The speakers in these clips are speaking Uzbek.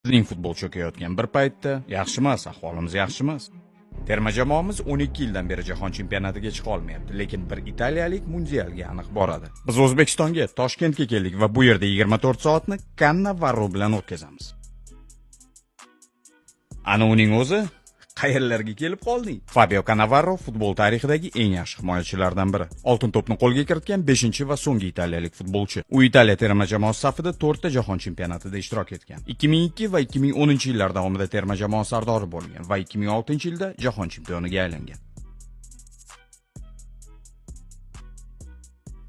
Bizning futbol cho'kayotgan bir paytda yaxshi emas, ahvolimiz yaxshi emas. Terma jamoamiz 12 yildan beri jahon chempionatiga chiqa olmayapti, lekin bir italiyalik mundialga aniq boradi. Biz O'zbekistonga, Toshkentga keldik va bu yerda 24 soatni Cannavaro bilan o'tkazamiz. Ana uning o'zi qayerlarga kelib qolding? Fabio Cannavaro futbol tarixidagi eng yaxshi himoyachilardan biri. Oltin to'pni qo'lga kiritgan 5-chi va so'nggi italiyalik futbolchi. U Italiya terma jamoasi safida 4 ta jahon chempionatida ishtirok etgan. 2002 va 2010-yillar davomida terma jamoa sardori bo'lgan va 2006-yilda jahon chempioniga aylangan.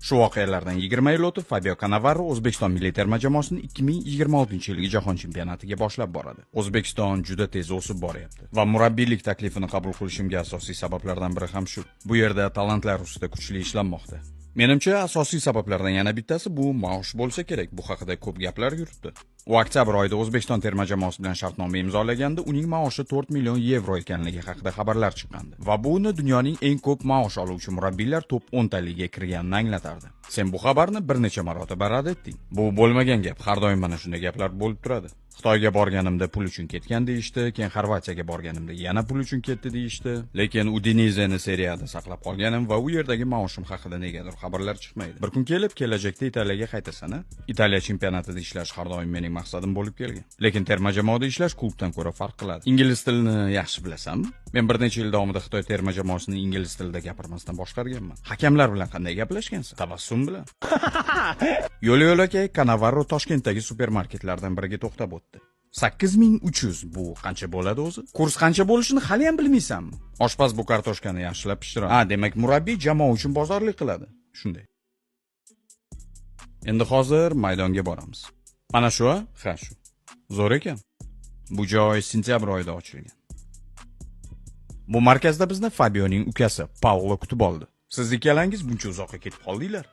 Shu voqealardan 20 yil o'tib Fabio Cannavaro O'zbekiston milliy terma jamoasini 2026-yilgi jahon chempionatiga boshlab boradi. O'zbekiston juda tez o'sib boryapti va murabbiylik taklifini qabul qilishimga asosiy sabablardan biri ham shu. Bu yerda talantlar ustida kuchli ishlanmoqda. Menimcha asosiy sabablardan yana bittasi bu maosh bo'lsa kerak. Bu haqida ko'p gaplar yuribdi. U oktyabr oyida O'zbekiston terma jamoasi bilan shartnoma imzolaganda uning maoshi 4 million yevro ekanligi haqida xabarlar chiqqandi. Va bu uni dunyoning eng ko'p maosh oluvchi murabbiylar top 10 taligiga kirganini anglatardi. Sen bu xabarni bir necha marotaba rad etding. Bu bo'lmagan gap. Har doim mana shunday gaplar bo'lib turadi. Xitoyga borganimda pul uchun ketgan deyishdi, keyin Xorvatiyaga borganimda yana pul uchun ketdi deyishdi. Lekin Udinezeni seriyada saqlab qolganim va u yerdagi maoshim haqida negadir xabarlar chiqmaydi. Bir kun kelib, kelajakda Italiyaga qaytasan-a? Italiya chempionatida ishlash har doim mening maqsadim bo'lib kelgan. Lekin terma jamoada ishlash klubdan ko'ra farq qiladi. Ingliz tilini yaxshi bilasanmi? Men bir necha yil davomida Xitoy terma jamoasini ingliz tilida gapirmasdan boshqarganman. Hakamlar bilan qanday gaplashgansiz? Tabassum bilan. Yo'l-yo'lakay Cannavaro Toshkentdagi supermarketlardan biriga to'xtab o'tdi. 8300 bu qancha bo'ladi o'zi? Kurs qancha bo'lishini hali ham bilmaysanmi? Oshpaz bu kartoshkani yaxshilab pishiradi. Demak murabbiy jamoa uchun bozorlik qiladi. Shunday. Endi hozir maydonga boramiz. Mana shu, ha shu. Zo'r ekan. Bu joy sentyabr oyida ochilgan. Bu markazda bizni Fabioning ukasi Paolo kutib oldi. Siz ikkalangiz buncha uzoqqa ketib qoldinglar.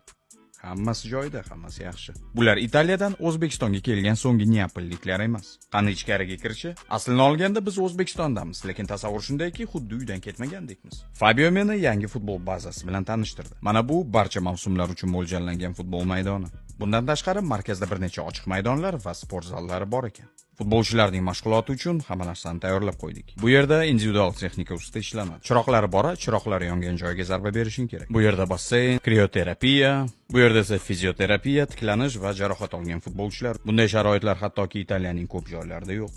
Hammasi joyida, hammasi yaxshi. Bular Italiyadan O'zbekistonga kelgan so'nggi neapolliklar emas. Qani ichkariga kirishi? Aslini olganda biz O'zbekistondamiz, lekin tasavvur shundayki, xuddi uydan ketmagandekmiz. Fabio meni yangi futbol bazasi bilan tanishtirdi. Mana bu barcha mavsumlar uchun mo'ljallangan futbol maydoni. Bundan tashqari markazda bir necha ochiq maydonlar va sport zallari bor ekan. Futbolchilarning mashg'uloti uchun hamma narsani tayyorlab qo'ydik. Bu yerda individual texnika ustida ishlanadi. Chiroqlari bor, chiroqlari yongan joyga zarba berishing kerak. Bu yerda basseyn, krioterapiya, bu yerda esa fizioterapiya, tiklanish va jarohat olgan futbolchilar. Bunday sharoitlar hattoki Italiyaning ko'p joylarida yo'q.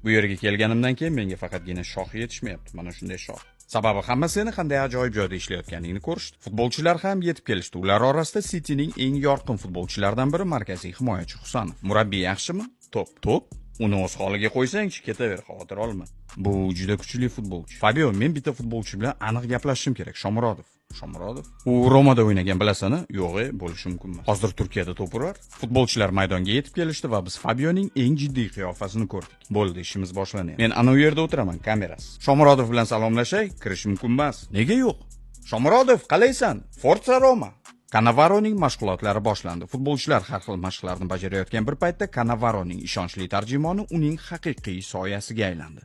Bu yerga kelganimdan keyin menga faqatgina shoh yetishmayapti, mana shunday shoh. Sababi hamma seni qanday ajoyib joyda ishlayotganingni ko'rishdi. Futbolchilar ham yetib kelishdi. Ular orasida Cityning eng yorqin futbolchilaridan biri markaziy himoyachi Husanov. Murabbiy yaxshimi? Top. Uni o'z holiga qo'ysang-chi, ketaver, xavotir olma. Bu juda kuchli futbolchi. Fabio, men bitta futbolchi bilan aniq gaplashishim kerak. Shomurodov. U Romada o'ynagan, bilasana? Yo'q, bo'lishi mumkin emas. Hozir Turkiyada to'p urar. Futbolchilar maydonga yetib kelishdi va biz Fabioning eng jiddiy qiyofasini ko'rdik. Bo'ldi, ishimiz boshlanyapti. Men ana u yerda o'tiraman, kamerasi. Shomurodov bilan salomlashay, kirish mumkin emas. Nega yo'q? Shomurodov, qalaysan? Forza Roma. Cannavaroning mashg'ulotlari boshlandi. Futbolchilar har xil mashqlarni bajarayotgan bir paytda Cannavaroning ishonchli tarjimoni uning haqiqiy soyasiga aylandi.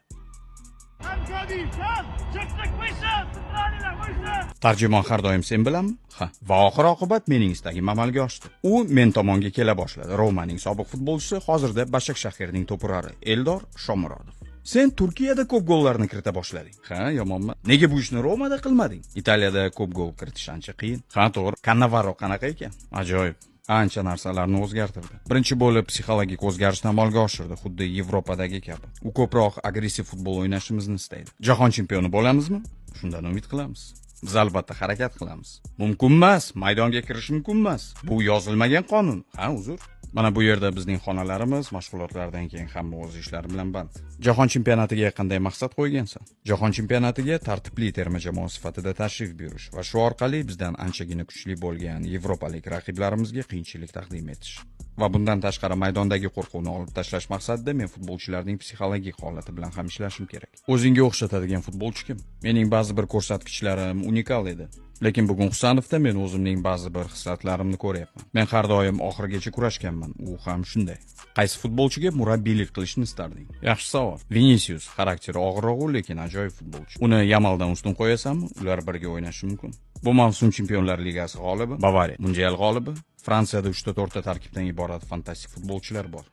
Tarjimon har doim sen bilanmi? Ha. Va oxir-oqibat mening istagim amalga oshdi. U men tomonga kela boshladi. Romaning sobiq futbolchisi, hozirda Bashakshahirning to'purari Eldor Shomurodov. Sen Turkiyada ko'p gollarni kirita boshlading. Ha, yomonmi? Nega bu ishni Romada qilmading? Italiyada ko'p gol kiritish ancha qiyin. Ha, to'g'ri. Cannavaro qanaqa ekan? Ajoyib. Ancha narsalarni o'zgartirdi. Birinchi bo'lib psixologik o'zgarishni amalga oshirdi, xuddi Yevropadagi kabi. U ko'proq agressiv futbol o'ynashimizni istaydi. Jahon chempioni bo'lamizmi? Shundan umid qilamiz. Biz albatta harakat qilamiz. Mumkin emas, maydonga kirish mumkin emas. Bu yozilmagan qonun. Ha, uzr. Mana bu yerda bizning xonalarimiz mashg'ulotlardan keyin hamma o'z ishlari bilan band. Jahon chempionatiga qanday maqsad qo'ygansan? Jahon chempionatiga tartibli terma jamoa sifatida tashrif buyurish va shu orqali bizdan anchagina kuchli bo'lgan yevropalik raqiblarimizga qiyinchilik taqdim etish. Va bundan tashqari maydondagi qo'rquvni olib tashlash maqsadida men futbolchilarning psixologik holati bilan ham ishlashim kerak. O'zingga o'xshatadigan futbolchi kim? Mening ba'zi bir ko'rsatkichlarim unikal edi. Lekin bugun Husanovda men o'zimning ba'zi bir xislatlarimni ko'ryapman. Men har doim oxirigacha kurashganman. U ham shunday. Qaysi futbolchiga murabbiylik qilishni istarding? Yaxshi savol. Vinicius xarakteri og'ir-og'ir, lekin ajoyib futbolchi. Uni Yamaldan ustun qo'yasanmi? Ular birga o'ynashi mumkin. Bu mavsum Chempionlar Ligasi g'olibi, Bavariya mundial g'olibi, Fransiyada 3-4 ta tarkibdan iborat fantastik futbolchilar bor.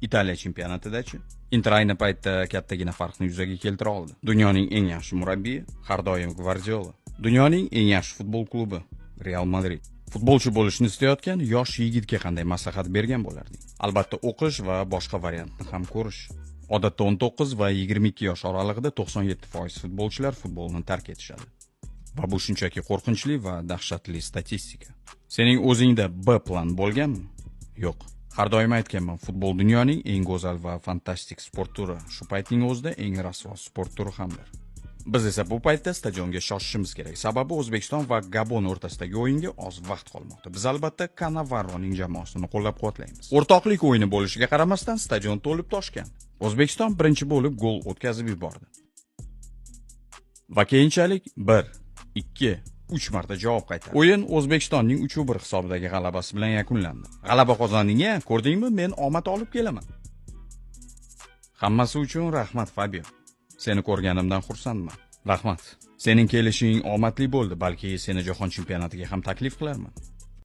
Italiya chempionatida-chi? Inter ayni paytda kattagina farqni yuzaga keltira oldi. Dunyoning eng yaxshi murabbiyi har doim Gvardiola. Dunyoning eng yaxshi futbol klubi Real Madrid. Futbolchi bo'lishni istayotgan yosh yigitga qanday maslahat bergan bo'larding? Albatta o'qish va boshqa variantni ham ko'rish. Odatda 19 va 22 yosh oralig'ida 97% futbolchilar futbolni tark etishadi. Va bu shunchaki qo'rqinchli va dahshatli statistika. Sening o'zingda B plan bo'lganmi? Yo'q. Har doim aytganman, futbol dunyoning eng go'zal va fantastik sport turi, shu paytning o'zida eng rasvo sport turi hamdir. Biz esa bu paytda stadionga shoshishimiz kerak. Sababi O'zbekiston va Gabon o'rtasidagi o'yinga oz vaqt qolmoqda. Biz albatta Cannavaroning jamoasini qo'llab-quvvatlaymiz. O'rtoqlik o'yini bo'lishiga qaramasdan stadion to'lib toshgan. O'zbekiston birinchi bo'lib gol o'tkazib yubordi. Va keyinchalik 1, 2, 3 marta javob qaytardi. O'yin O'zbekistonning 3-1 hisobidagi g'alabasi bilan yakunlandi. G'alaba qozonding-a, ko'rdingmi? Men omad olib kelaman. Hammasi uchun rahmat Fabio. Seni ko'rganimdan xursandman. Rahmat. Sening kelishing omadli bo'ldi, balki seni jahon chempionatiga ham taklif qilarman.